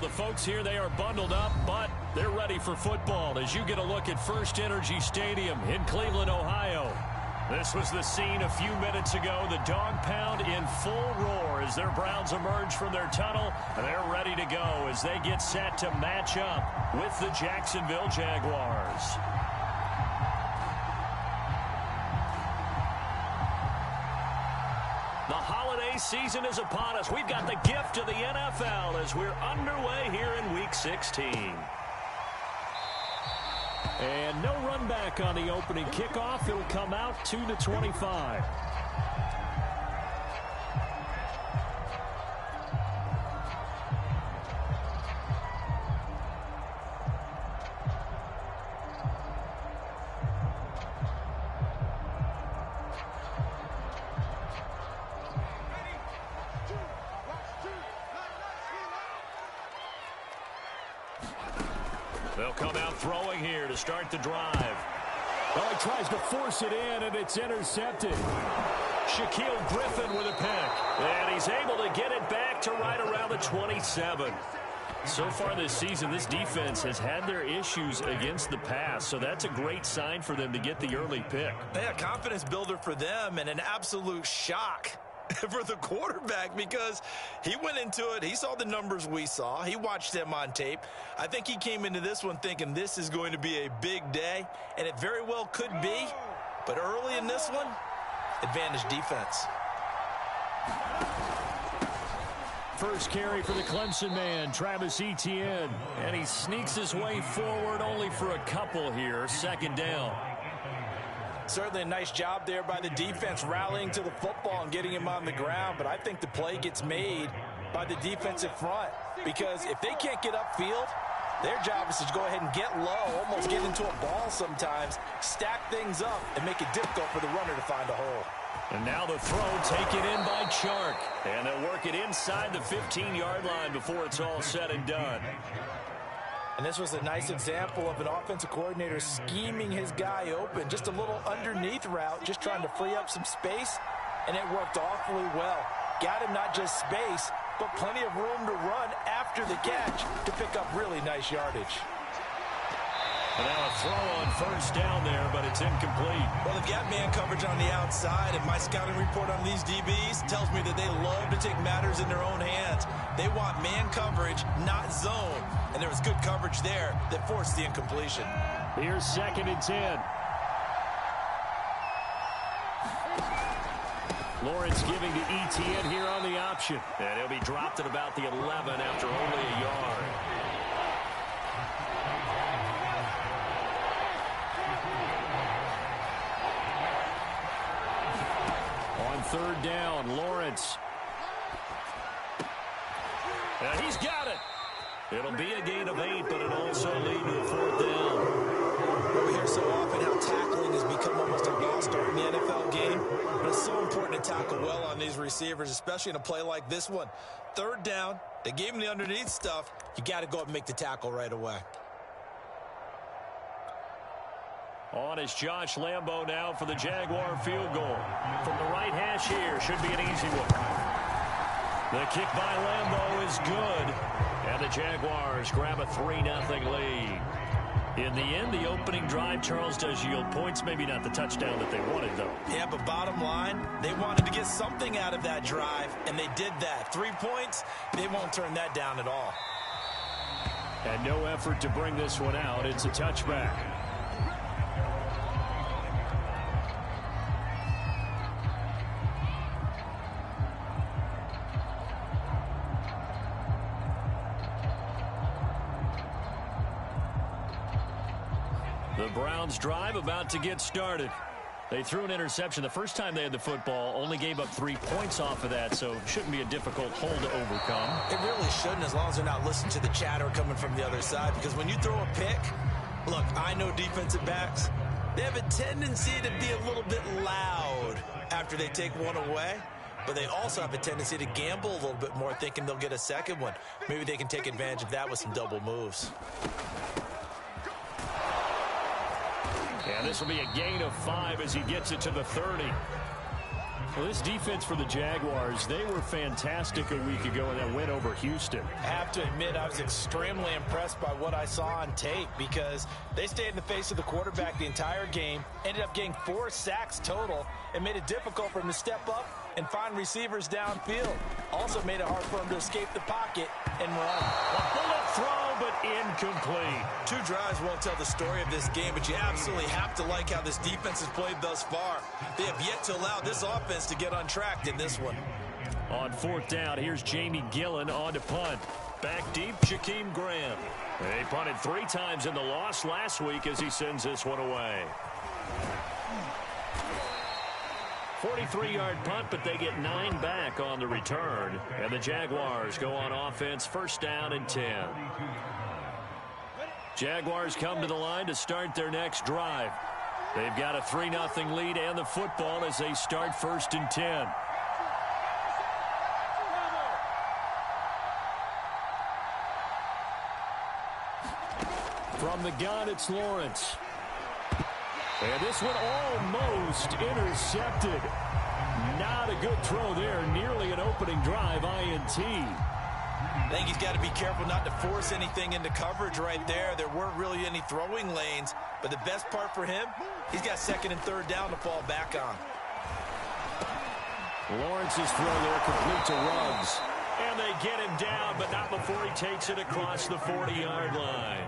The folks here, they are bundled up, but they're ready for football as you get a look at First Energy Stadium in Cleveland, Ohio. This was the scene a few minutes ago. The dog pound in full roar as their Browns emerge from their tunnel. They're ready to go as they get set to match up with the Jacksonville Jaguars. The holiday season is upon us. We've got the gift of the NFL as we're underway here in Week 16. And no run back on the opening kickoff. It'll come out 2-25. They'll come out throwing here to start the drive. Oh, he tries to force it in, and it's intercepted. Shaquille Griffin with a pick. And he's able to get it back to right around the 27. So far this season, this defense has had their issues against the pass, so that's a great sign for them to get the early pick. Yeah, confidence builder for them and an absolute shock for the quarterback because he went into it. He saw the numbers we saw. He watched them on tape. I think he came into this one thinking this is going to be a big day, and it very well could be. But early in this one, advantage defense. First carry for the Clemson man, Travis Etienne. And he sneaks his way forward only for a couple here. Second down. Certainly a nice job there by the defense rallying to the football and getting him on the ground. But I think the play gets made by the defensive front because if they can't get upfield, their job is to go ahead and get low, almost get into a ball sometimes, stack things up, and make it difficult for the runner to find a hole. And now the throw taken in by Chark. And they'll work it inside the 15-yard line before it's all said and done. And this was a nice example of an offensive coordinator scheming his guy open. Just a little underneath route, just trying to free up some space, and it worked awfully well. Got him not just space, but plenty of room to run after the catch to pick up really nice yardage. And now a throw on first down there, but it's incomplete. Well, they've got man coverage on the outside, and my scouting report on these DBs tells me that they love to take matters in their own hands. They want man coverage, not zone. And there was good coverage there that forced the incompletion. Here's 2nd and 10. Lawrence giving to Etienne here on the option. And he'll be dropped at about the 11 after only a yard. On third down, Lawrence. And he's got it. It'll be a gain of 8, but it'll also lead to a 4th down. Well, we hear so often how tackling has become almost a lost art in the NFL game. But it's so important to tackle well on these receivers, especially in a play like this one. Third down, they gave him the underneath stuff. You got to go up and make the tackle right away. On is Josh Lambo now for the Jaguar field goal. From the right hash here, should be an easy one. The kick by Lambo is good. And the Jaguars grab a 3-0 lead. In the end, the opening drive, Charles, does yield points. Maybe not the touchdown that they wanted, though. Yeah, but bottom line, they wanted to get something out of that drive, and they did that. 3 points, they won't turn that down at all. And no effort to bring this one out. It's a touchback. The Browns drive about to get started. They threw an interception the first time they had the football, only gave up 3 points off of that, so shouldn't be a difficult hole to overcome. It really shouldn't, as long as they're not listening to the chatter coming from the other side, because when you throw a pick, look, I know defensive backs, they have a tendency to be a little bit loud after they take one away, but they also have a tendency to gamble a little bit more, thinking they'll get a second one. Maybe they can take advantage of that with some double moves. And this will be a gain of 5 as he gets it to the 30. Well, this defense for the Jaguars, they were fantastic a week ago in that win over Houston. I have to admit, I was extremely impressed by what I saw on tape because they stayed in the face of the quarterback the entire game, ended up getting 4 sacks total, and made it difficult for him to step up and find receivers downfield. Also made it hard for him to escape the pocket and run. A bullet throw, but incomplete. 2 drives won't tell the story of this game, but you absolutely have to like how this defense has played thus far. They have yet to allow this offense to get untracked in this one. On 4th down, here's Jamie Gillen on to punt. Back deep, Shaquem Graham. They punted 3 times in the loss last week as he sends this one away. 43-yard punt, but they get 9 back on the return. And the Jaguars go on offense, 1st down and 10. Jaguars come to the line to start their next drive. They've got a 3-0 lead and the football as they start 1st and 10. From the gun, it's Lawrence. And this one almost intercepted. Not a good throw there. Nearly an opening drive, INT. I think he's got to be careful not to force anything into coverage right there. There weren't really any throwing lanes. But the best part for him, he's got 2nd and 3rd down to fall back on. Lawrence's throw there complete to Ruggs. And they get him down, but not before he takes it across the 40-yard line.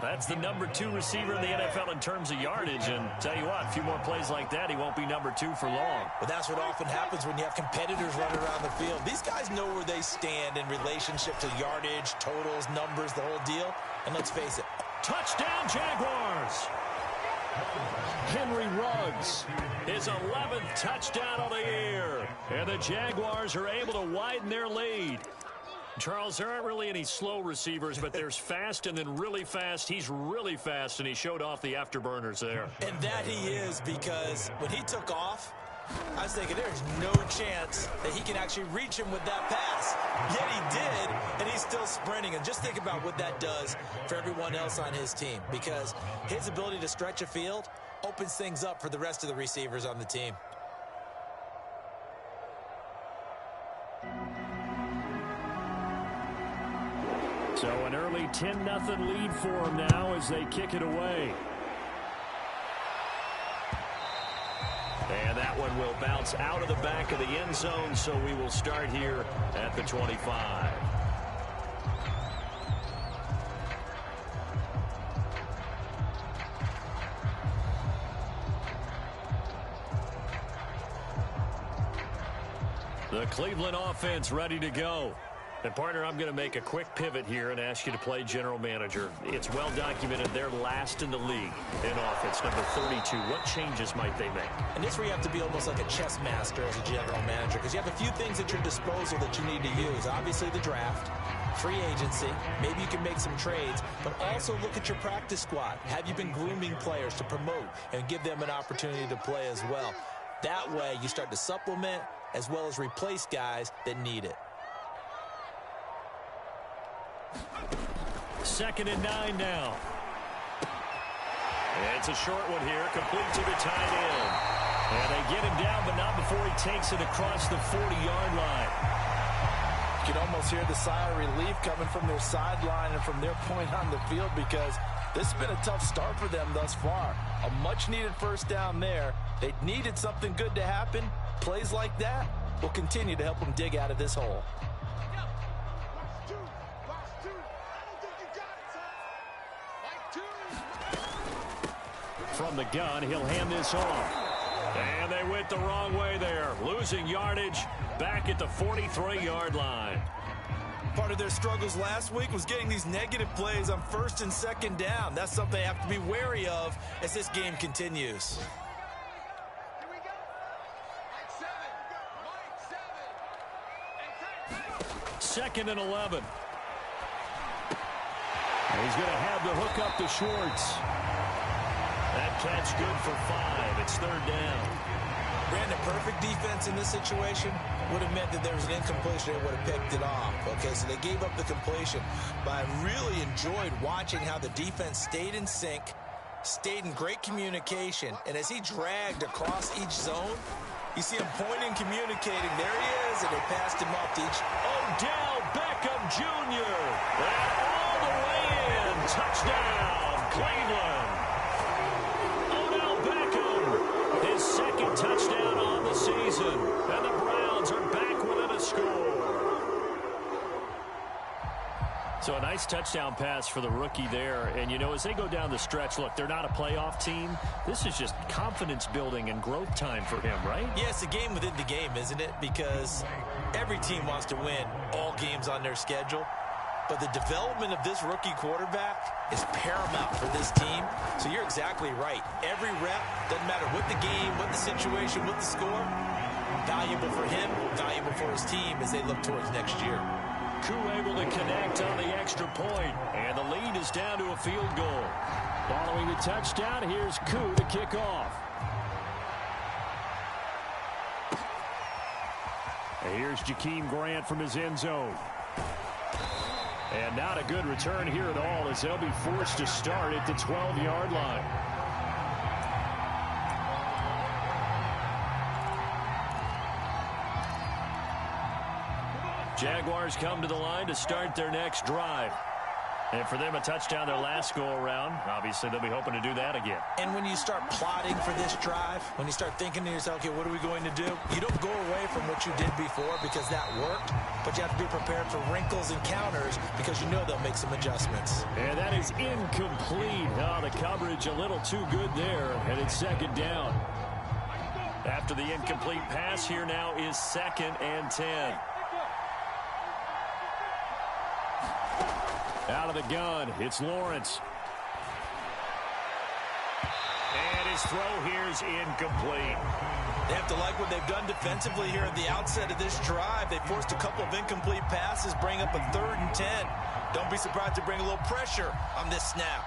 That's the number 2 receiver in the NFL in terms of yardage. And tell you what, a few more plays like that, he won't be number 2 for long. But that's what often happens when you have competitors running around the field. These guys know where they stand in relationship to yardage, totals, numbers, the whole deal. And let's face it. Touchdown, Jaguars! Henry Ruggs, his 11th touchdown of the year. And the Jaguars are able to widen their lead. Charles, there aren't really any slow receivers, but there's fast and then really fast. He's really fast, and he showed off the afterburners there. And that he is, because when he took off, I was thinking there's no chance that he can actually reach him with that pass. Yet he did, and he's still sprinting. And just think about what that does for everyone else on his team, because his ability to stretch a field opens things up for the rest of the receivers on the team. So an early 10-0 lead for them now as they kick it away. And that one will bounce out of the back of the end zone, so we will start here at the 25. The Cleveland offense ready to go. And, partner, I'm going to make a quick pivot here and ask you to play general manager. It's well documented they're last in the league in offense, number 32. What changes might they make? And this where you have to be almost like a chess master as a general manager, because you have a few things at your disposal that you need to use. Obviously, the draft, free agency, maybe you can make some trades, but also look at your practice squad. Have you been grooming players to promote and give them an opportunity to play as well? That way, you start to supplement as well as replace guys that need it. 2nd and 9 now. It's a short one here, complete to the tight end. And they get him down, but not before he takes it across the 40-yard line. You can almost hear the sigh of relief coming from their sideline and from their point on the field, because this has been a tough start for them thus far. A much-needed 1st down there. They needed something good to happen. Plays like that will continue to help them dig out of this hole. From the gun, he'll hand this off. And they went the wrong way there. Losing yardage back at the 43-yard line. Part of their struggles last week was getting these negative plays on 1st and 2nd down. That's something they have to be wary of as this game continues. 2nd and 11. He's going to have the hook up to Schwartz. That catch good for 5. It's 3rd down. Brandon, perfect defense in this situation would have meant that there was an incompletion. They would have picked it off. Okay, so they gave up the completion. But I really enjoyed watching how the defense stayed in sync, stayed in great communication, and as he dragged across each zone, You see him pointing, communicating. There he is, and they passed him off to each. Odell Beckham Jr. And all the way in. Touchdown, Cleveland. Odell Beckham, his second touchdown on the season. And the Browns are back within a score. So a nice touchdown pass for the rookie there. And, you know, as they go down the stretch, look, they're not a playoff team. This is just confidence building and growth time for him, right? Yeah, it's a game within the game, isn't it? Because every team wants to win all games on their schedule. But the development of this rookie quarterback is paramount for this team. So you're exactly right. Every rep, doesn't matter what the game, what the situation, what the score, valuable for him, valuable for his team as they look towards next year. Koo able to connect on the extra point, and the lead is down to a field goal. Following the touchdown, here's Koo to kick off. And here's Jakeem Grant from his end zone. And not a good return here at all as they'll be forced to start at the 12-yard line. Jaguars come to the line to start their next drive. And for them, a touchdown their last go-around. Obviously, they'll be hoping to do that again. And when you start plotting for this drive, when you start thinking to yourself, okay, what are we going to do? You don't go away from what you did before because that worked, but you have to be prepared for wrinkles and counters because you know they'll make some adjustments. And that is incomplete. Oh, the coverage a little too good there, and it's second down. After the incomplete pass, here now is 2nd and 10. Out of the gun, it's Lawrence. And his throw here is incomplete. They have to like what they've done defensively here at the outset of this drive. They forced a couple of incomplete passes, bring up a 3rd and 10. Don't be surprised to bring a little pressure on this snap.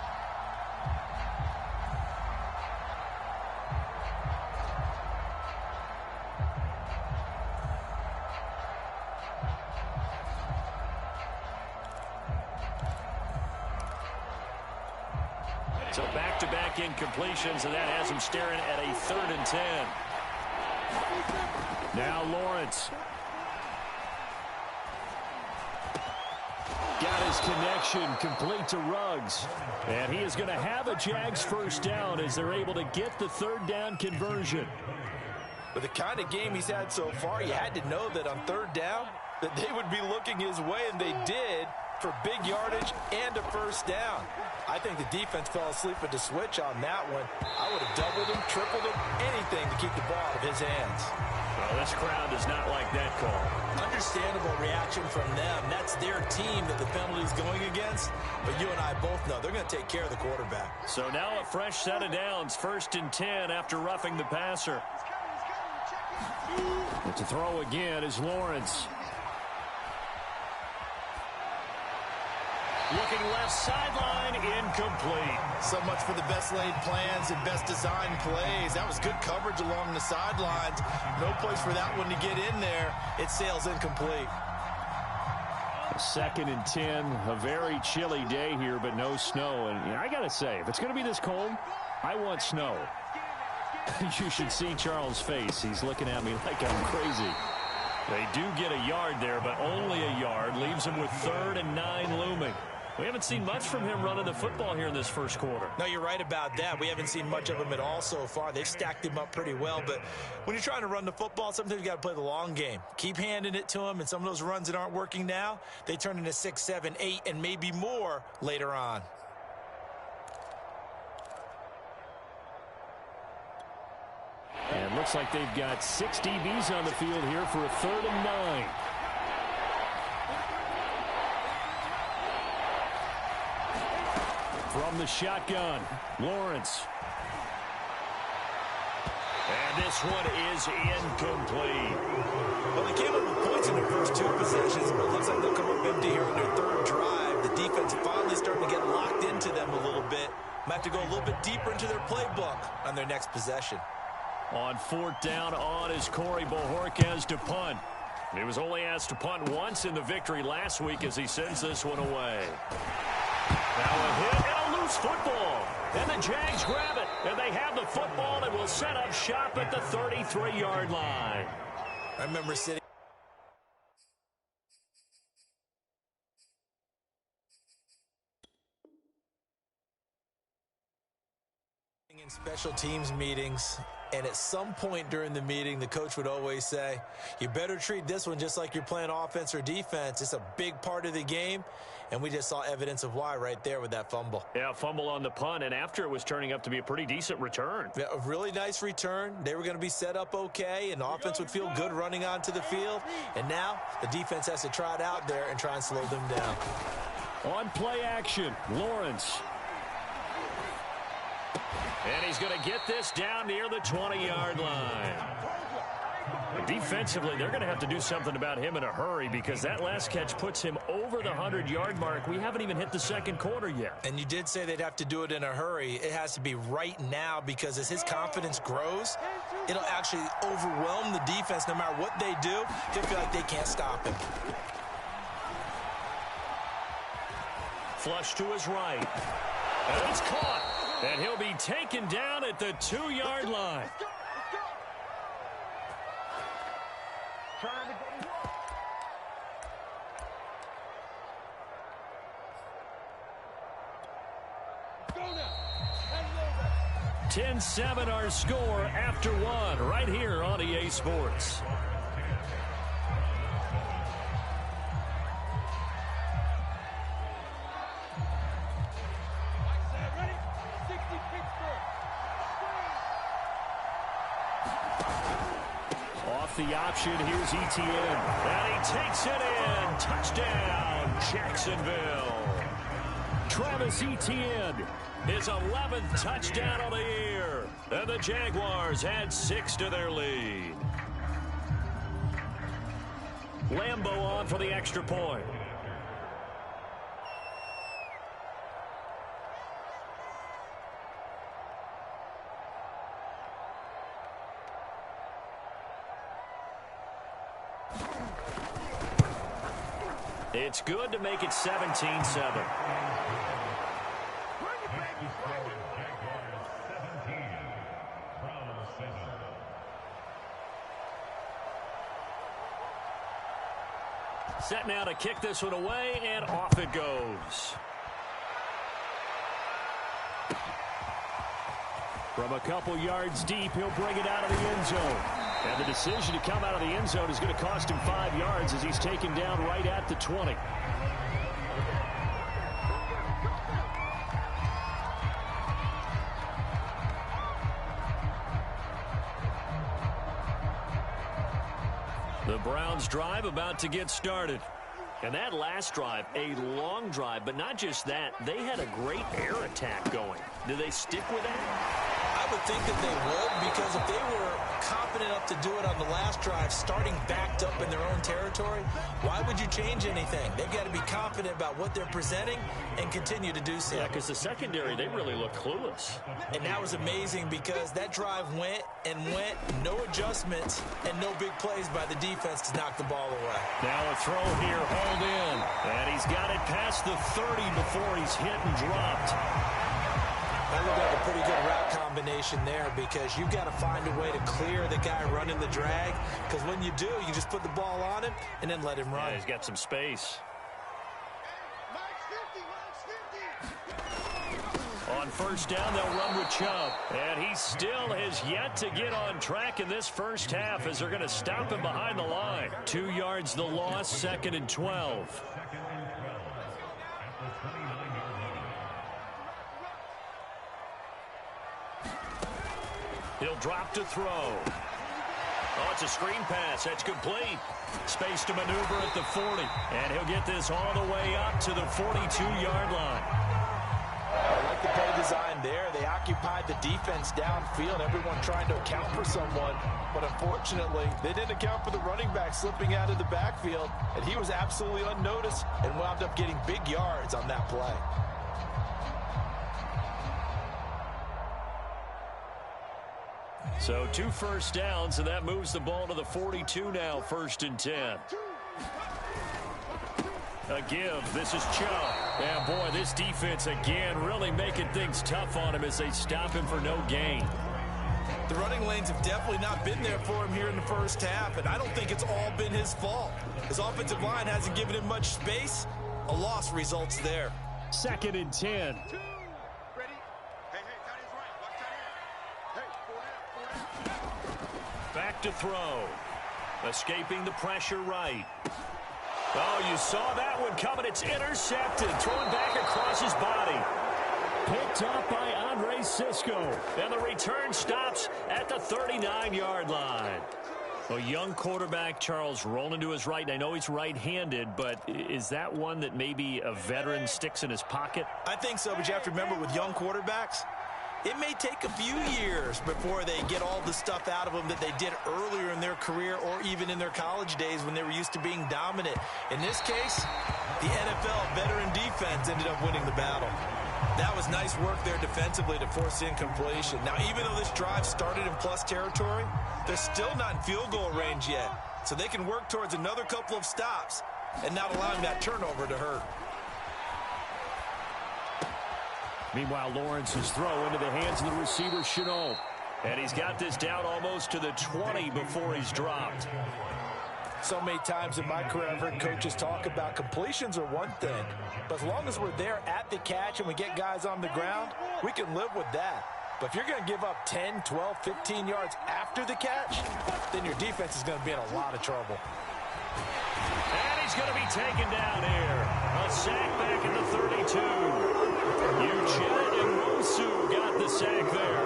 So back-to-back incompletions, and that has him staring at a 3rd and 10. Now Lawrence. Got his connection complete to Ruggs. And he is going to have a Jags first down as they're able to get the 3rd down conversion. With the kind of game he's had so far, you had to know that on 3rd down that they would be looking his way, and they did, for big yardage and a first down. I think the defense fell asleep at the switch on that one. I would have doubled him, tripled him, anything to keep the ball out of his hands. Well, this crowd does not like that call. Understandable reaction from them. That's their team that the penalty's going against. But you and I both know they're going to take care of the quarterback. So now a fresh set of downs. 1st and 10 after roughing the passer. But to throw again is Lawrence. Looking left sideline, incomplete. So much for the best laid plans and best designed plays. That was good coverage along the sidelines. No place for that one to get in there. It sails incomplete. 2nd and 10, a very chilly day here, but no snow. And I got to say, if it's going to be this cold, I want snow. You should see Charles' face. He's looking at me like I'm crazy. They do get a yard there, but only a yard. Leaves him with 3rd and 9 looming. We haven't seen much from him running the football here in this first quarter. No, you're right about that. We haven't seen much of him at all so far. They've stacked him up pretty well. But when you're trying to run the football, sometimes you got to play the long game. Keep handing it to him, and some of those runs that aren't working now, they turn into 6, 7, 8, and maybe more later on. And looks like they've got 6 DBs on the field here for a 3rd and 9. From the shotgun, Lawrence. And this one is incomplete. Well, they came up with points in their first 2 possessions, but it looks like they'll come up empty here in their 3rd drive. The defense finally starting to get locked into them a little bit. Might have to go a little bit deeper into their playbook on their next possession. On 4th down on is Corey Bojorquez to punt. He was only asked to punt once in the victory last week as he sends this one away. Now a hit and a loose football. And the Jags grab it. And they have the football and will set up shop at the 33-yard line. I remember sitting in special teams meetings, and at some point during the meeting, the coach would always say, you better treat this one just like you're playing offense or defense. It's a big part of the game, and we just saw evidence of why right there with that fumble. Yeah, fumble on the punt, and after it was turning up to be a pretty decent return. Yeah, a really nice return. They were going to be set up okay, and the offense would feel good running onto the field, and now the defense has to try it out there and try and slow them down. On play action, Lawrence. And he's going to get this down near the 20-yard line. Defensively, they're going to have to do something about him in a hurry because that last catch puts him over the 100-yard mark. We haven't even hit the second quarter yet. And you did say they'd have to do it in a hurry. It has to be right now because as his confidence grows, it'll actually overwhelm the defense. No matter what they do, he'll feel like they can't stop him. Flush to his right. And it's caught. And he'll be taken down at the 2-yard line. Go now. 10-7 our score after one right here on EA Sports. The option, here's Etienne, and he takes it in. Touchdown, Jacksonville. Travis Etienne, his 11th touchdown of the year, and the Jaguars add 6 to their lead. Lambeau on for the extra point. It's good to make it 17-7. Set now to kick this one away, and off it goes. From a couple yards deep, he'll bring it out of the end zone. And the decision to come out of the end zone is going to cost him 5 yards as he's taken down right at the 20. The Browns drive about to get started. And that last drive, a long drive, but not just that, they had a great air attack going. Do they stick with that? I would think that they would, because if they were confident enough to do it on the last drive, starting backed up in their own territory, why would you change anything? They've got to be confident about what they're presenting and continue to do so. Yeah, because the secondary, they really look clueless. And that was amazing because that drive went and went, no adjustments and no big plays by the defense to knock the ball away. Now a throw here, hauled in, and he's got it past the 30 before he's hit and dropped. That looked like a pretty good route combination there because you've got to find a way to clear the guy running the drag, because when you do, you just put the ball on him and then let him run. Yeah, he's got some space. On first down, they'll run with Chubb. And he still has yet to get on track in this first half as they're going to stop him behind the line. 2 yards the loss, 2nd and 12. He'll drop to throw. Oh, it's a screen pass. That's complete. Space to maneuver at the 40. And he'll get this all the way up to the 42-yard line. I like the play design there. They occupied the defense downfield, everyone trying to account for someone. But unfortunately, they didn't account for the running back slipping out of the backfield. And he was absolutely unnoticed and wound up getting big yards on that play. So 2 first downs, and that moves the ball to the 42 now, 1st and 10. A give. This is Chubb. And, boy, this defense, again, really making things tough on him as they stop him for no gain. The running lanes have definitely not been there for him here in the first half, and I don't think it's all been his fault. His offensive line hasn't given him much space. A loss results there. 2nd and 10. Back to throw. Escaping the pressure right. Oh, you saw that one coming. It's intercepted. Thrown back across his body. Picked up by Andre Sisco. And the return stops at the 39-yard line. A young quarterback, Charles, rolling to his right. And I know he's right-handed, but is that one that maybe a veteran sticks in his pocket? I think so, but you have to remember with young quarterbacks, it may take a few years before they get all the stuff out of them that they did earlier in their career or even in their college days when they were used to being dominant. In this case, the NFL veteran defense ended up winning the battle. That was nice work there defensively to force incompletion. Now, even though this drive started in plus territory, they're still not in field goal range yet. So they can work towards another couple of stops and not allowing that turnover to hurt. Meanwhile, Lawrence's throw into the hands of the receiver, Chenault. And he's got this down almost to the 20 before he's dropped. So many times in my career, I've heard coaches talk about completions are one thing. But as long as we're there at the catch and we get guys on the ground, we can live with that. But if you're going to give up 10, 12, 15 yards after the catch, then your defense is going to be in a lot of trouble. And he's going to be taken down here. A sack back in the 32. Uchenna and Nwosu got the sack there.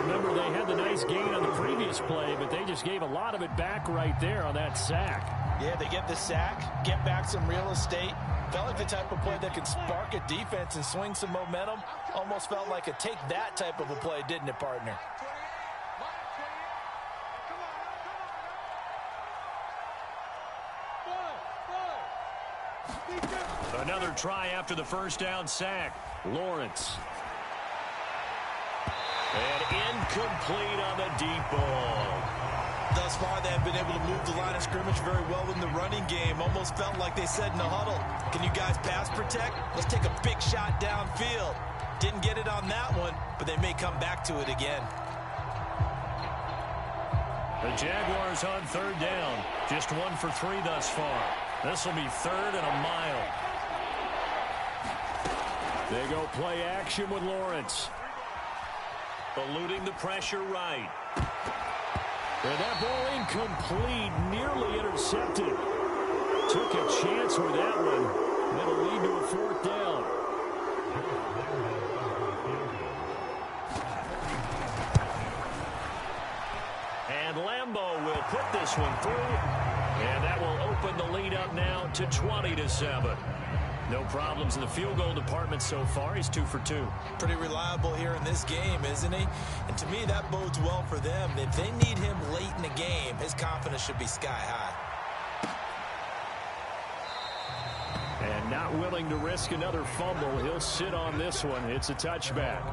Remember, they had the nice gain on the previous play, but they just gave a lot of it back right there on that sack. Yeah, they get the sack, get back some real estate. Felt like the type of play that can spark a defense and swing some momentum. Almost felt like a take that type of a play, didn't it, partner? Another try after the first down sack. Lawrence. And incomplete on the deep ball. Thus far, they have been able to move the line of scrimmage very well in the running game. Almost felt like they said in the huddle, can you guys pass protect? Let's take a big shot downfield. Didn't get it on that one, but they may come back to it again. The Jaguars on 3rd down. Just 1 for 3 thus far. This will be 3rd and a mile. They go play action with Lawrence. Eluding the pressure right. And that ball incomplete, nearly intercepted. Took a chance with that one. That'll lead to a 4th down. And Lambeau will put this one through. And that will open the lead up now to 20-7. No problems in the field goal department so far. He's 2 for 2. Pretty reliable here in this game, isn't he? And to me, that bodes well for them. If they need him late in the game, his confidence should be sky high. And not willing to risk another fumble. He'll sit on this one. It's a touchback.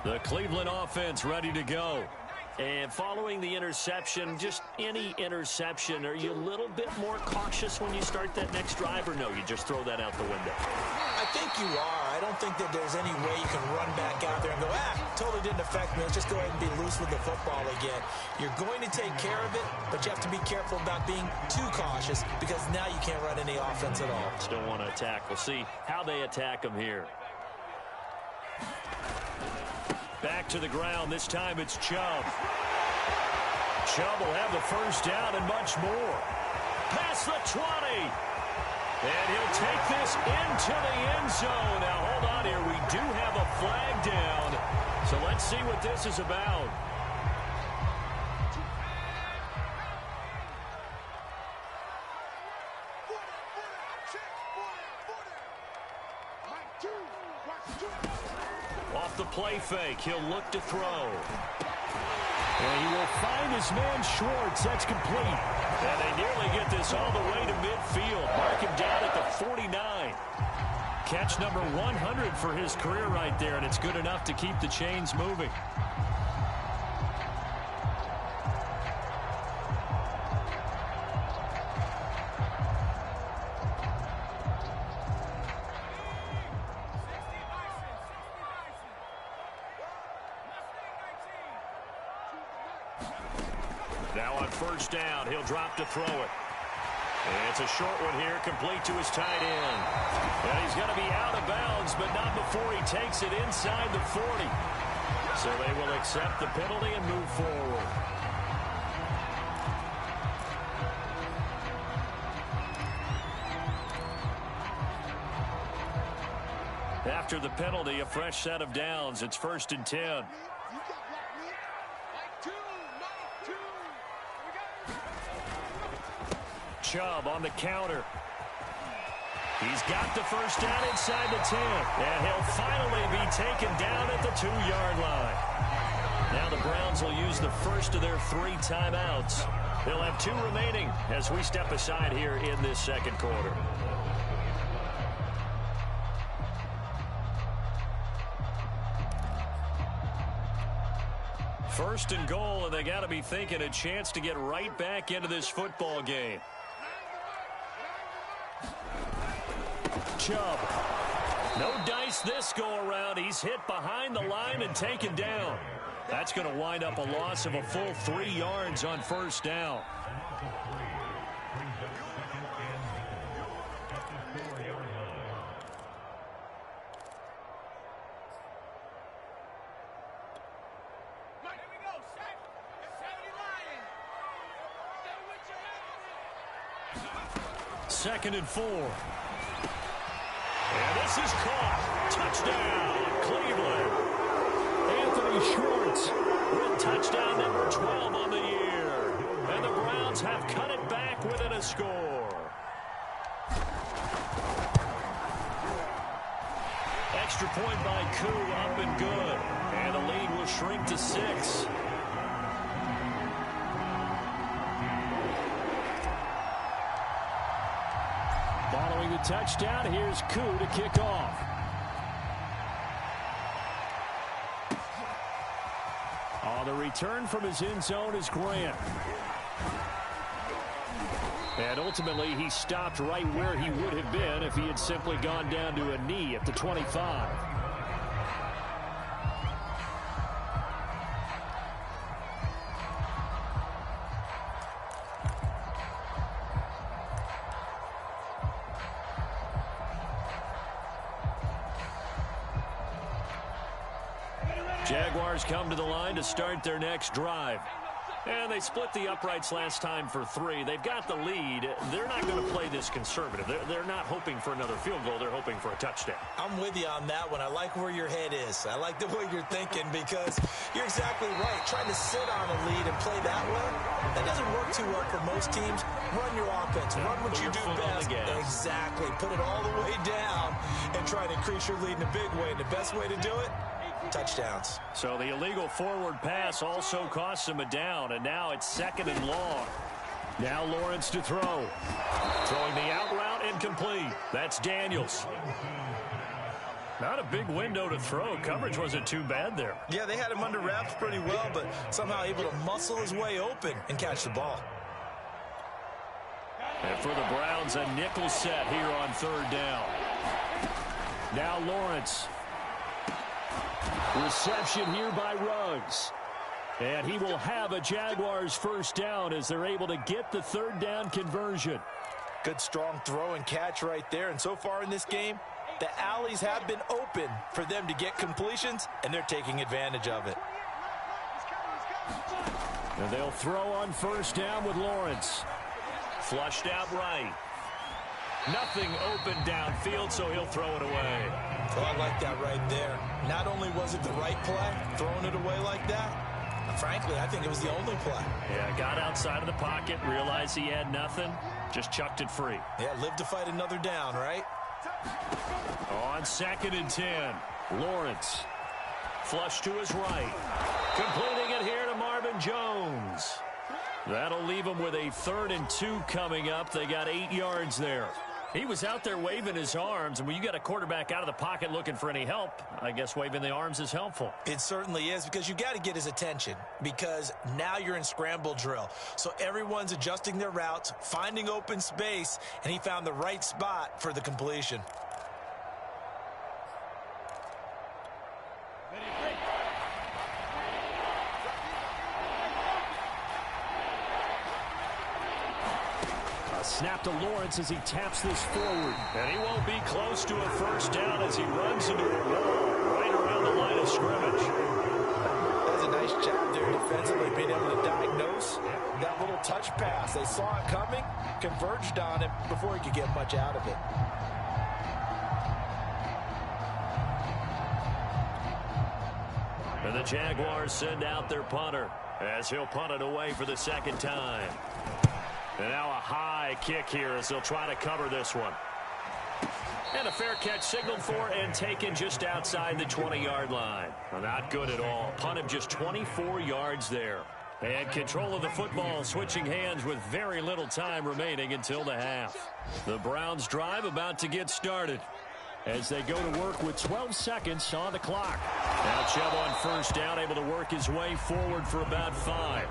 The Cleveland offense ready to go. And following the interception, just any interception, are you a little bit more cautious when you start that next drive, or no, you just throw that out the window? I think you are. I don't think that there's any way you can run back out there and go, totally didn't affect me. Let's just go ahead and be loose with the football again. You're going to take care of it, but you have to be careful about being too cautious because now you can't run any offense at all. Still want to attack. We'll see how they attack them here. Back to the ground. This time it's Chubb. Chubb will have the first down and much more. Past the 20. And he'll take this into the end zone. Now, hold on here. We do have a flag down. So let's see what this is about. Off the play fake, he'll look to throw. And he will find his man Schwartz. That's complete. And they nearly get this all the way to midfield. Mark him down at the 49. Catch number 100 for his career right there, and it's good enough to keep the chains moving. Now on first down, he'll drop to throw it. And it's a short one here, complete to his tight end. And he's going to be out of bounds, but not before he takes it inside the 40. So they will accept the penalty and move forward. After the penalty, a fresh set of downs. It's 1st and 10. Chubb on the counter. He's got the first down inside the 10. And he'll finally be taken down at the 2-yard line. Now the Browns will use the first of their 3 timeouts. They'll have 2 remaining as we step aside here in this second quarter. First and goal, and they got to be thinking a chance to get right back into this football game. Chubb. No dice this go-around. He's hit behind the line and taken down. That's going to wind up a loss of a full 3 yards on first down. Second and 4. And this is caught. Touchdown, Cleveland. Anthony Schwartz with touchdown number 12 on the year. And the Browns have cut it back within a score. Extra point by Koo, up and good. And the lead will shrink to 6. Following the touchdown, here's Koo to kick off. On the return from his end zone is Grant. And ultimately, he stopped right where he would have been if he had simply gone down to a knee at the 25. Jaguars come to the line to start their next drive. And they split the uprights last time for 3. They've got the lead. They're not going to play this conservative. They're not hoping for another field goal. They're hoping for a touchdown. I'm with you on that one. I like where your head is. I like the way you're thinking because you're exactly right. Trying to sit on a lead and play that way, that doesn't work too well for most teams. Run your offense. Run what you do best. Exactly. Put it all the way down and try to increase your lead in a big way. And the best way to do it, touchdowns. So the illegal forward pass also costs him a down, and now it's 2nd and long. Now Lawrence to throw. Throwing the out route incomplete. That's Daniels. Not a big window to throw. Coverage wasn't too bad there. Yeah, they had him under wraps pretty well, but somehow able to muscle his way open and catch the ball. And for the Browns, a nickel set here on 3rd down. Now Lawrence. Reception here by Ruggs. And he will have a Jaguars first down as they're able to get the 3rd down conversion. Good strong throw and catch right there. And so far in this game, the alleys have been open for them to get completions, and they're taking advantage of it. And they'll throw on first down with Lawrence. Flushed out right. Nothing open downfield, so he'll throw it away. Well, I like that right there. Not only was it the right play, throwing it away like that, frankly, I think it was the only play. Yeah, got outside of the pocket, realized he had nothing, just chucked it free. Yeah, live to fight another down, right? On 2nd and 10, Lawrence. Flush to his right. Completing it here to Marvin Aaron Jones. That'll leave them with a 3rd and 2 coming up. They got 8 yards there. He was out there waving his arms, and when you got a quarterback out of the pocket looking for any help, I guess waving the arms is helpful. It certainly is, because you got to get his attention, because now you're in scramble drill. So everyone's adjusting their routes, finding open space, and he found the right spot for the completion. Snap to Lawrence as he taps this forward. And he won't be close to a first down as he runs into a wall right around the line of scrimmage. That's a nice job there defensively, being able to diagnose that little touch pass. They saw it coming, converged on it before he could get much out of it. And the Jaguars send out their punter as he'll punt it away for the 2nd time. And now a high kick here as they'll try to cover this one. And a fair catch signaled for and taken just outside the 20-yard line. Well, not good at all. Punt of just 24 yards there. And control of the football switching hands with very little time remaining until the half. The Browns drive about to get started as they go to work with 12 seconds on the clock. Now Chubb on first down, able to work his way forward for about 5.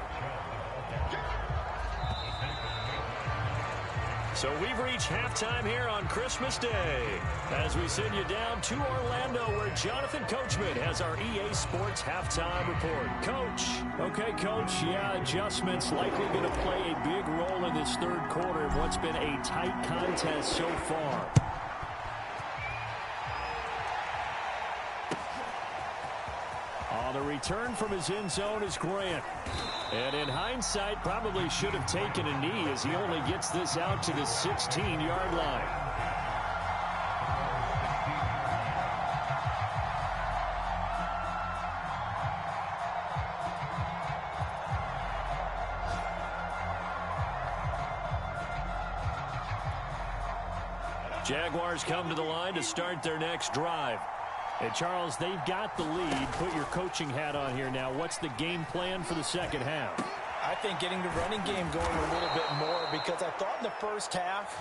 So we've reached halftime here on Christmas Day as we send you down to Orlando where Jonathan Coachman has our EA Sports halftime report. Coach. Okay, Coach. Yeah, adjustments likely going to play a big role in this 3rd quarter of what's been a tight contest so far. On the return from his end zone is Grant. And in hindsight, probably should have taken a knee as he only gets this out to the 16-yard line. Jaguars come to the line to start their next drive. And, Charles, they've got the lead. Put your coaching hat on here now. What's the game plan for the 2nd half? I think getting the running game going a little bit more, because I thought in the first half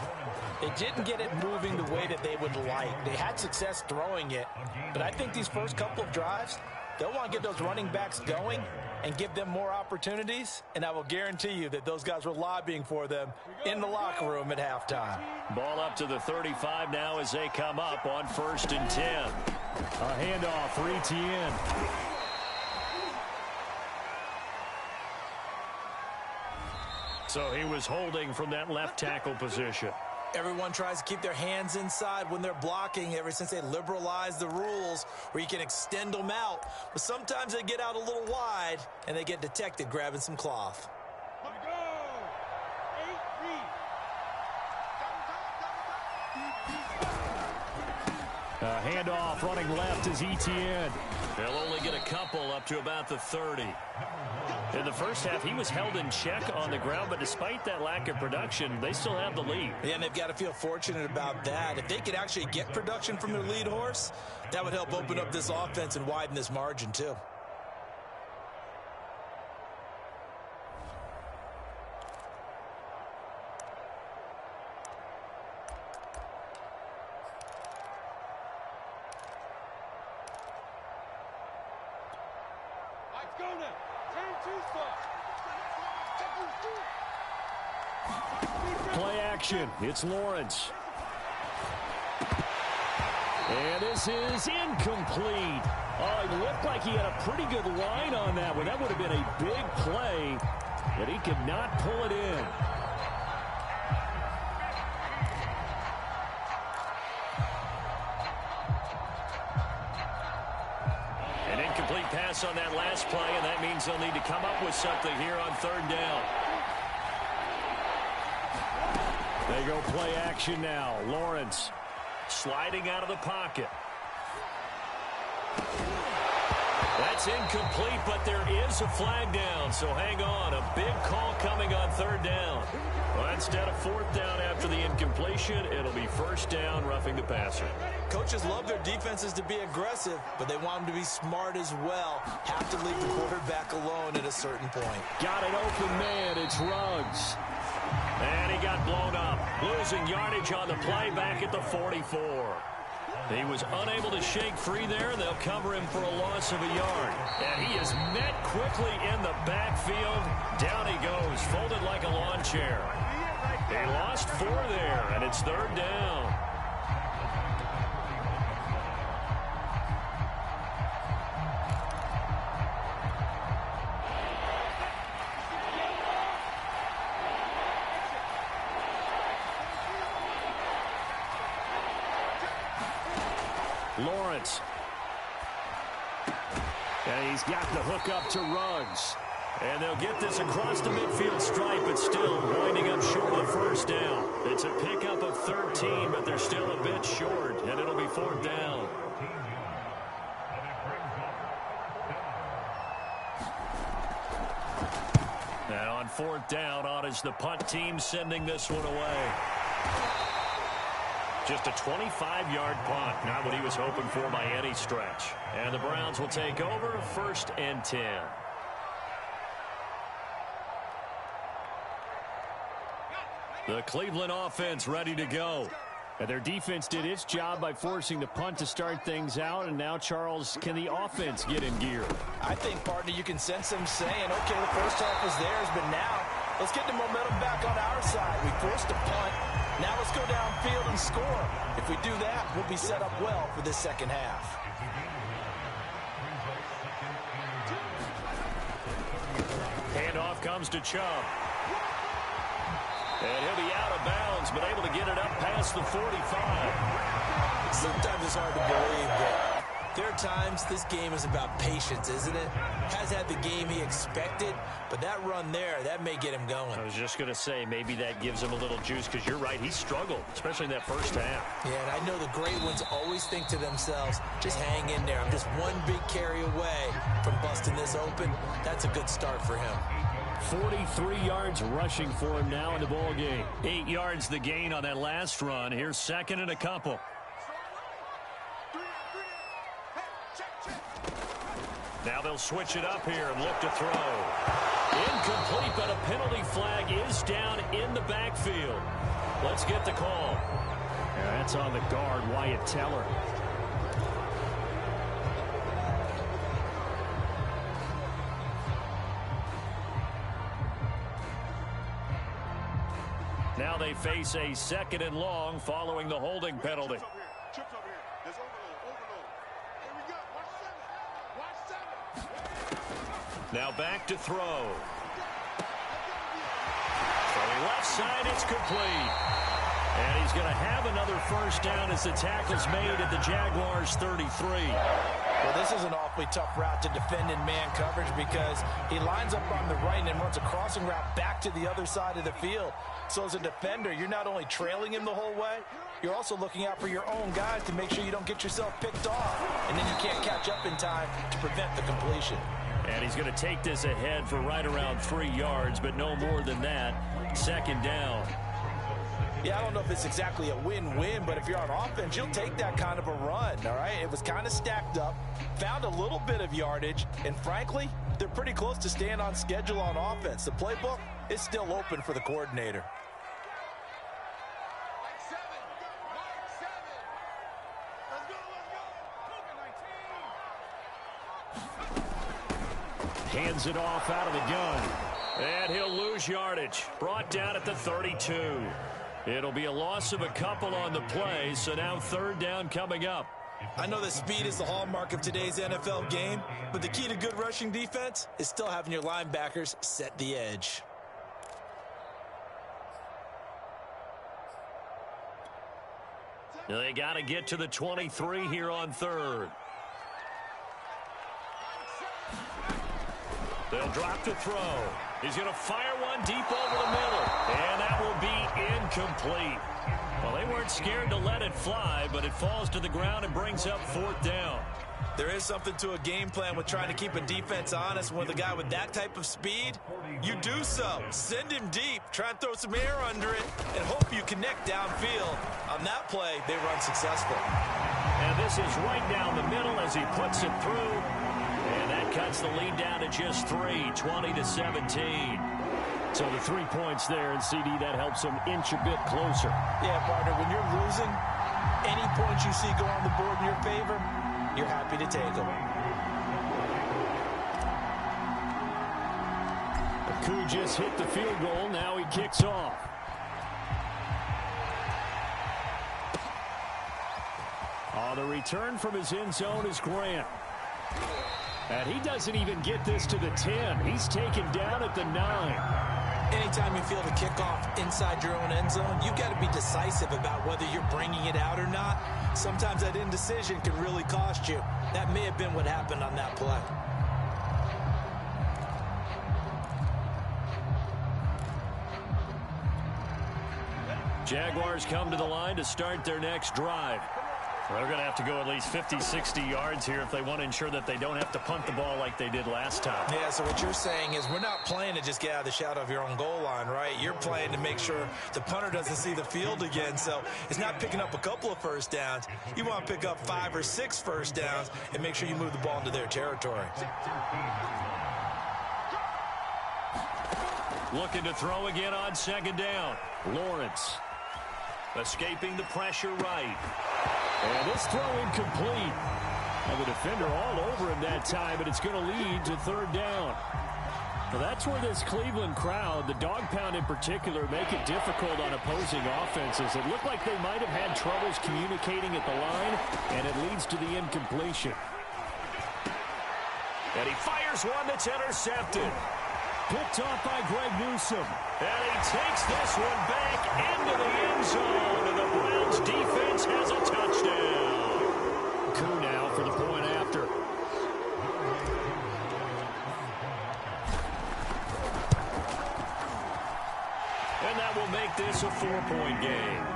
they didn't get it moving the way that they would like. They had success throwing it, but I think these first couple of drives, they'll want to get those running backs going and give them more opportunities, and I will guarantee you that those guys were lobbying for them in the locker room at halftime. Ball up to the 35 now as they come up on 1st and 10. A handoff for Etienne. So he was holding from that left tackle position. Everyone tries to keep their hands inside when they're blocking ever since they liberalized the rules where you can extend them out. But sometimes they get out a little wide and they get detected grabbing some cloth. Handoff running left is Etienne. They'll only get a couple up to about the 30. In the first half, he was held in check on the ground, but despite that lack of production, they still have the lead. Yeah, and they've got to feel fortunate about that. If they could actually get production from their lead horse, that would help open up this offense and widen this margin too. Play action. It's Lawrence. And this is incomplete. Oh, it looked like he had a pretty good line on that one. That would have been a big play, but he could not pull it in. An incomplete pass on that last play, and that means they'll need to come up with something here on 3rd down. They go play action now. Lawrence sliding out of the pocket. That's incomplete, but there is a flag down, so hang on. A big call coming on 3rd down. Well, instead of 4th down after the incompletion. It'll be first down, roughing the passer. Coaches love their defenses to be aggressive, but they want them to be smart as well. Have to leave the quarterback alone at a certain point. Got an open man. It's Ruggs. And he got blown up. Losing yardage on the play back at the 44. He was unable to shake free there. They'll cover him for a loss of a yard. And he is met quickly in the backfield. Down he goes, folded like a lawn chair. He lost 4 there, and it's third down. Lawrence. And he's got the hook up to Ruggs. And they'll get this across the midfield stripe, but still winding up short of first down. It's a pickup of 13, but they're still a bit short, and it'll be fourth down. Now on fourth down, on is the punt team sending this one away. Just a 25-yard punt, not what he was hoping for by any stretch. And the Browns will take over, first and 10. The Cleveland offense ready to go. And their defense did its job by forcing the punt to start things out. And now, Charles, can the offense get in gear? I think, partner, you can sense them saying, okay, the first half was theirs, but now let's get the momentum back on our side. We forced a punt. Now let's go downfield and score. If we do that, we'll be set up well for this second half. Handoff comes to Chubb. And he'll be out of bounds, but able to get it up past the 45. Sometimes it's hard to believe, but there are times this game is about patience, isn't it? Has had the game he expected, but that run there, that may get him going. I was just going to say, maybe that gives him a little juice, because you're right, he struggled, especially in that first half. Yeah, and I know the great ones always think to themselves, just hang in there. I'm just one big carry away from busting this open. That's a good start for him. 43 yards rushing for him now in the ball game. 8 yards the gain on that last run. Here's second and a couple. Now they'll switch it up here and look to throw. Incomplete, but a penalty flag is down in the backfield. Let's get the call. Yeah, that's on the guard, Wyatt Teller. Now they face a second and long following the holding penalty. Now back to throw. From the left side, it's complete. And he's going to have another first down as the tackle's made at the Jaguars' 33. Well, this is an awfully tough route to defend in man coverage because he lines up on the right and runs a crossing route back to the other side of the field. So as a defender, you're not only trailing him the whole way, you're also looking out for your own guys to make sure you don't get yourself picked off. And then you can't catch up in time to prevent the completion. And he's going to take this ahead for right around 3 yards, but no more than that. Second down. Yeah, I don't know if it's exactly a win-win, but if you're on offense, you'll take that kind of a run, all right? It was kind of stacked up, found a little bit of yardage, and frankly, they're pretty close to staying on schedule on offense. The playbook is still open for the coordinator. Hands it off out of the gun. And he'll lose yardage. Brought down at the 32. It'll be a loss of a couple on the play, so now third down coming up. I know that speed is the hallmark of today's NFL game, but the key to good rushing defense is still having your linebackers set the edge. They got to get to the 23 here on third. They'll drop to throw. He's going to fire one deep over the middle. And that will be incomplete. Well, they weren't scared to let it fly, but it falls to the ground and brings up 4th down. There is something to a game plan with trying to keep a defense honest. With a guy with that type of speed, you do so. Send him deep, try and throw some air under it, and hope you connect downfield. On that play, they run successful. And this is right down the middle as he puts it through. And that cuts the lead down to just 3, 20-17. So the 3 points there, and CD, that helps them inch a bit closer. Yeah, partner, when you're losing, any points you see go on the board in your favor, you're happy to take them. Aku just hit the field goal. Now he kicks off. On the return from his end zone is Grant. And he doesn't even get this to the 10. He's taken down at the 9. Anytime you feel the kickoff inside your own end zone, you've got to be decisive about whether you're bringing it out or not. Sometimes that indecision can really cost you. That may have been what happened on that play. Jaguars come to the line to start their next drive. They're going to have to go at least 50, 60 yards here if they want to ensure that they don't have to punt the ball like they did last time. Yeah, so what you're saying is we're not playing to just get out of the shadow of your own goal line, right? You're playing to make sure the punter doesn't see the field again. So it's not picking up a couple of first downs. You want to pick up 5 or 6 first downs and make sure you move the ball into their territory. Looking to throw again on 2nd down. Lawrence escaping the pressure right. And this throw incomplete. And the defender all over him that time, but it's going to lead to 3rd down. Well, that's where this Cleveland crowd, the dog pound in particular, make it difficult on opposing offenses. It looked like they might have had troubles communicating at the line, and it leads to the incompletion. And he fires one that's intercepted. Picked off by Greg Newsome. And he takes this one back into the end zone. And the Browns defense has a touchdown. Koo now for the point after. And that will make this a 4-point game.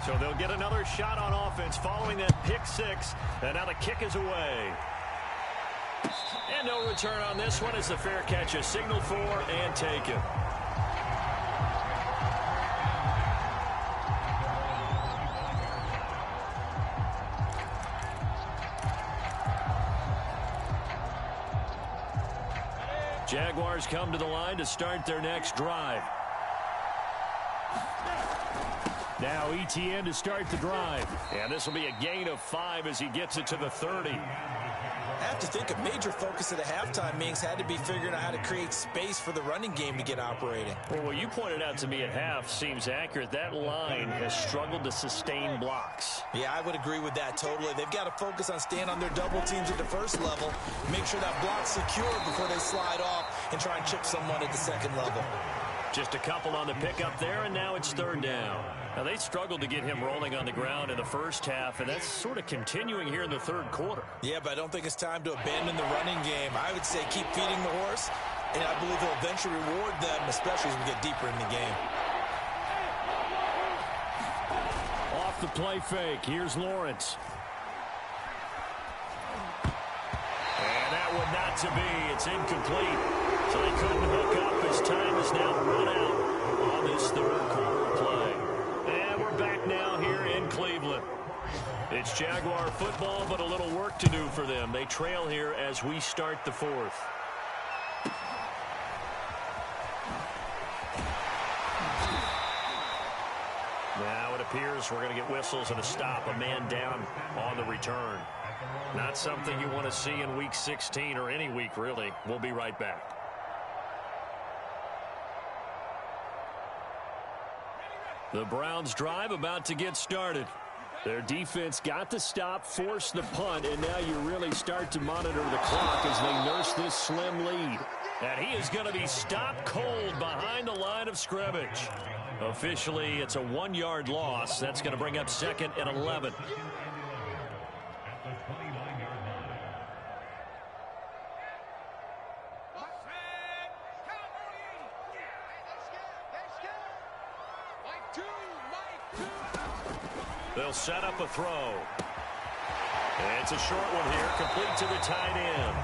So they'll get another shot on offense following that pick 6. And now the kick is away. And no return on this one as the fair catch is signaled for and taken. Jaguars come to the line to start their next drive. Now ETN to start the drive. And this will be a gain of 5 as he gets it to the 30. I have to think a major focus at the halftime meetings had to be figuring out how to create space for the running game to get operating. Well, what you pointed out to me at half seems accurate. That line has struggled to sustain blocks. Yeah, I would agree with that totally. They've got to focus on staying on their double teams at the first level, make sure that block's secure before they slide off and try and chip someone at the second level. Just a couple on the pickup there, and now it's 3rd down. Now, they struggled to get him rolling on the ground in the first half, and that's sort of continuing here in the 3rd quarter. Yeah, but I don't think it's time to abandon the running game. I would say keep feeding the horse, and I believe he'll eventually reward them, especially as we get deeper in the game. Off the play fake, here's Lawrence. And that one not to be. It's incomplete. So they couldn't hook up. His time is now run out on this 3rd quarter play. And we're back now here in Cleveland. It's Jaguar football, but a little work to do for them. They trail here as we start the 4th. Now it appears we're going to get whistles and a stop. A man down on the return. Not something you want to see in Week 16 or any week, really. We'll be right back. The Browns drive about to get started. Their defense got the stop, forced the punt, and now you really start to monitor the clock as they nurse this slim lead. And he is going to be stopped cold behind the line of scrimmage. Officially, it's a 1-yard loss. That's going to bring up 2nd and 11. They'll set up a throw. It's a short one here, complete to the tight end.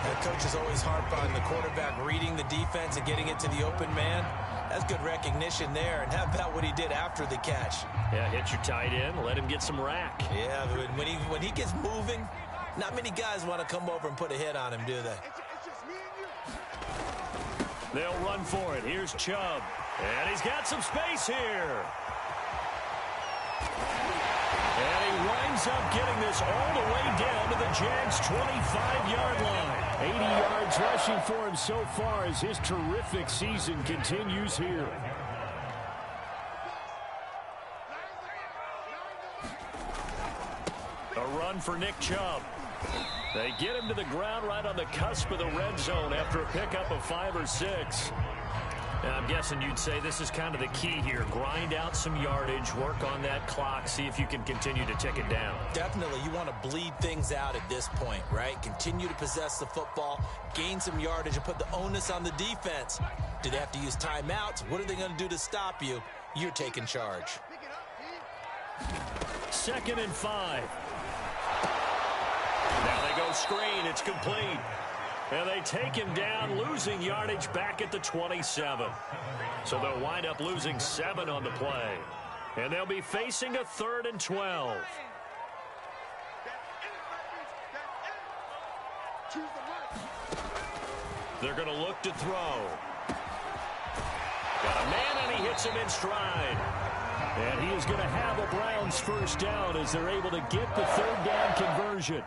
The coach is always harp on the quarterback reading the defense and getting it to the open man. That's good recognition there. And how about what he did after the catch? Yeah, hit your tight end, let him get some rack. Yeah, when he gets moving, not many guys want to come over and put a hit on him, do they? They'll run for it. Here's Chubb. And he's got some space here. And he winds up getting this all the way down to the Jags' 25-yard line. 80 yards rushing for him so far as his terrific season continues here. A run for Nick Chubb. They get him to the ground right on the cusp of the red zone after a pickup of 5 or 6. Now, I'm guessing you'd say this is kind of the key here. Grind out some yardage, work on that clock, see if you can continue to tick it down. Definitely. You want to bleed things out at this point, right? Continue to possess the football, gain some yardage, and put the onus on the defense. Do they have to use timeouts? What are they going to do to stop you? You're taking charge. 2nd and 5. Now they go screen. It's complete. And they take him down, losing yardage back at the 27. So they'll wind up losing 7 on the play. And they'll be facing a 3rd and 12. They're going to look to throw. Got a man, and he hits him in stride. And he is going to have a Browns first down as they're able to get the 3rd down conversion.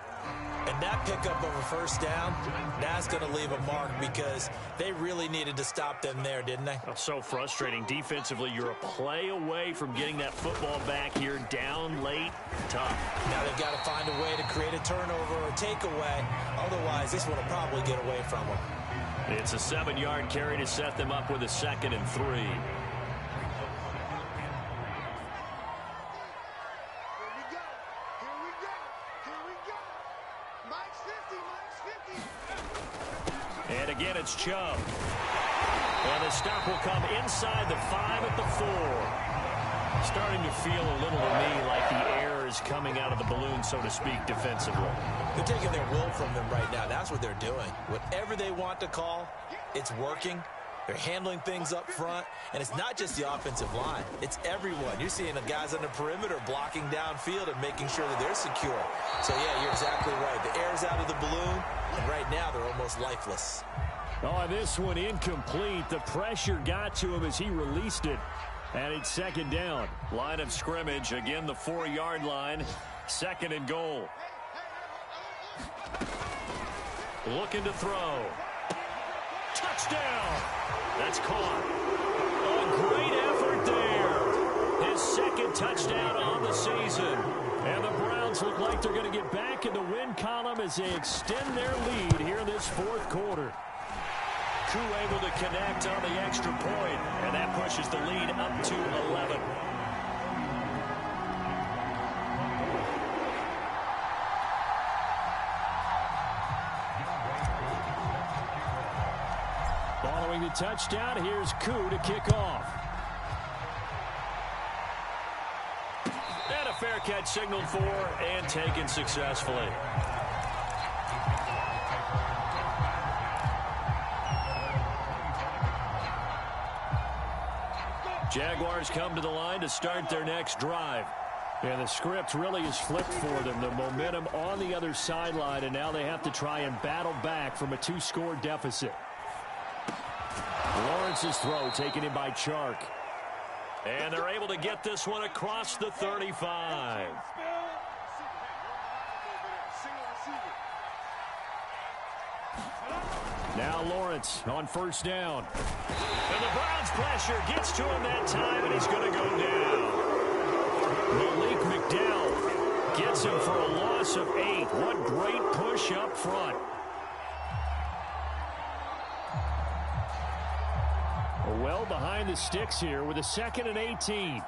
And that pickup of a first down, that's going to leave a mark because they really needed to stop them there, didn't they? Oh, so frustrating. Defensively, you're a play away from getting that football back here, down late, tough. Now they've got to find a way to create a turnover or takeaway. Otherwise, this one will probably get away from them. It's a 7-yard carry to set them up with a 2nd and 3. And again, it's Chubb. And the stop will come inside the 5 at the 4. Starting to feel a little to me like the air is coming out of the balloon, so to speak, defensively. They're taking their will from them right now. That's what they're doing. Whatever they want to call, it's working. They're handling things up front. And it's not just the offensive line. It's everyone. You're seeing the guys on the perimeter blocking downfield and making sure that they're secure. So, yeah, you're exactly right. The air's out of the balloon, and right now they're almost lifeless. Oh, this one incomplete. The pressure got to him as he released it. And it's 2nd down. Line of scrimmage. Again, the 4-yard line. 2nd and goal. Looking to throw. Touchdown. That's caught. A great effort there. His 2nd touchdown on the season. And the Browns look like they're going to get back in the win column as they extend their lead here in this 4th quarter. Koo able to connect on the extra point, and that pushes the lead up to 11. Following the touchdown, here's Koo to kick off. And a fair catch signaled for and taken successfully. Jaguars come to the line to start their next drive. And the script really is flipped for them. The momentum on the other sideline, and now they have to try and battle back from a 2-score deficit. Lawrence's throw taken in by Chark. And they're able to get this one across the 35. Now Lawrence on first down. And the Browns pressure gets to him that time, and he's going to go down. Malik McDowell gets him for a loss of 8. What great push up front. behind the sticks here with a 2nd and 18.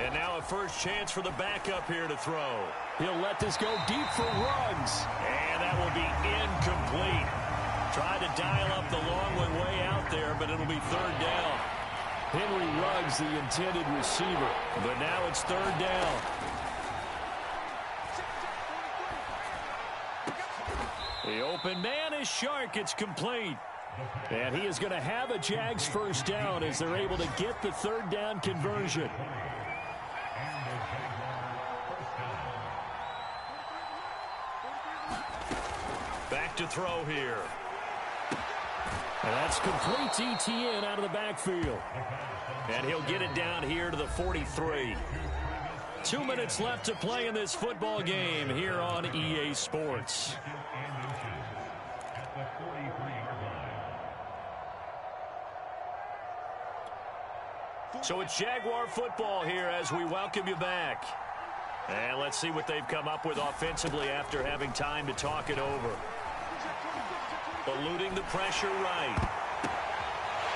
And now a first chance for the backup here to throw. He'll let this go deep for Ruggs. And that will be incomplete. Tried to dial up the long way out there, but it'll be 3rd down. Henry Ruggs, the intended receiver. But now it's 3rd down. The open man is Shark. It's complete. And he is going to have a Jags first down as they're able to get the 3rd down conversion. Back to throw here. And that's complete to Etienne out of the backfield. And he'll get it down here to the 43. 2 minutes left to play in this football game here on EA Sports. So it's Jaguar football here as we welcome you back. And let's see what they've come up with offensively after having time to talk it over. Eluding the pressure right.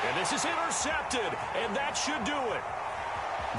And this is intercepted, and that should do it.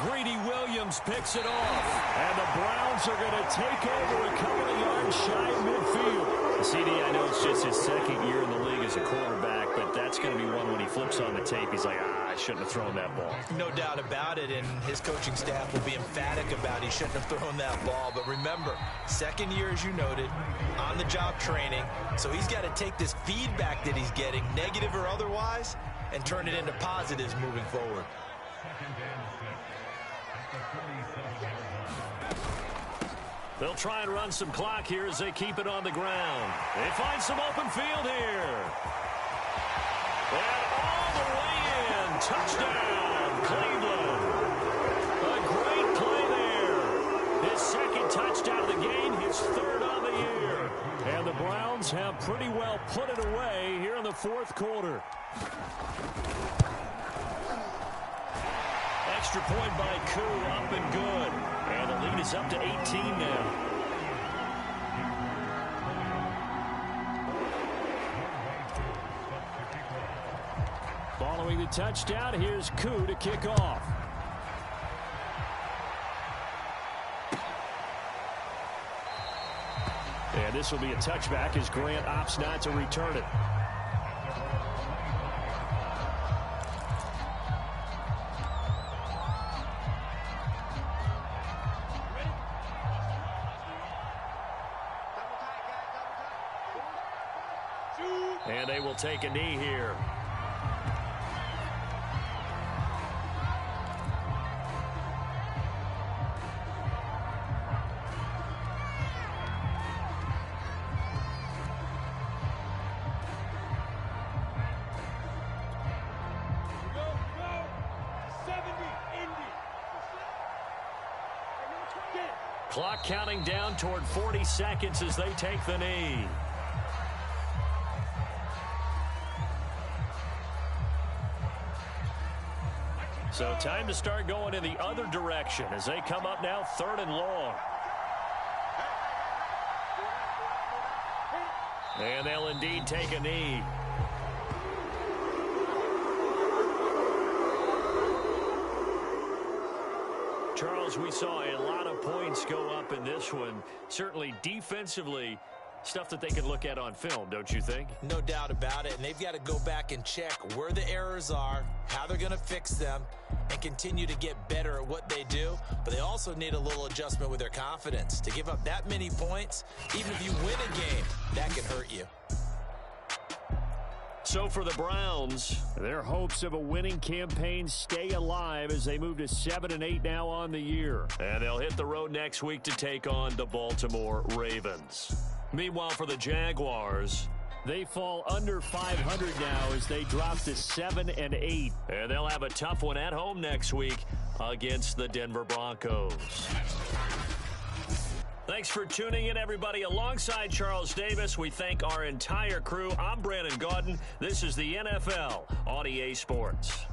Greedy Williams picks it off, and the Browns are going to take over a couple of yards shy of midfield. CD, I know it's just his 2nd year in the league as a quarterback, but that's going to be one when he flips on the tape. He's like, I shouldn't have thrown that ball. No doubt about it, and his coaching staff will be emphatic about he shouldn't have thrown that ball. But remember, 2nd year, as you noted, on-the-job training, so he's got to take this feedback that he's getting, negative or otherwise, and turn it into positives moving forward. They'll try and run some clock here as they keep it on the ground. They find some open field here. And all the way in. Touchdown, Cleveland. A great play there. His 2nd touchdown of the game, his 3rd on the year. And the Browns have pretty well put it away here in the 4th quarter. Extra point by Koo, up and good. And the lead is up to 18 now. Following the touchdown, here's Koo to kick off. And this will be a touchback as Grant opts not to return it. And they will take a knee here. Clock counting down toward 40 seconds as they take the knee. So time to start going in the other direction as they come up now 3rd and long. And they'll indeed take a knee. Charles, we saw a lot of points go up in this one. Certainly defensively, stuff that they can look at on film, don't you think? No doubt about it, and they've got to go back and check where the errors are, how they're going to fix them, and continue to get better at what they do. But they also need a little adjustment with their confidence. To give up that many points, even if you win a game, that can hurt you. So for the Browns, their hopes of a winning campaign stay alive as they move to 7-8 now on the year. And they'll hit the road next week to take on the Baltimore Ravens. Meanwhile, for the Jaguars, they fall under 500 now as they drop to 7-8. And they'll have a tough one at home next week against the Denver Broncos. Thanks for tuning in, everybody. Alongside Charles Davis, we thank our entire crew. I'm Brandon Gaudin. This is the NFL on EA Sports.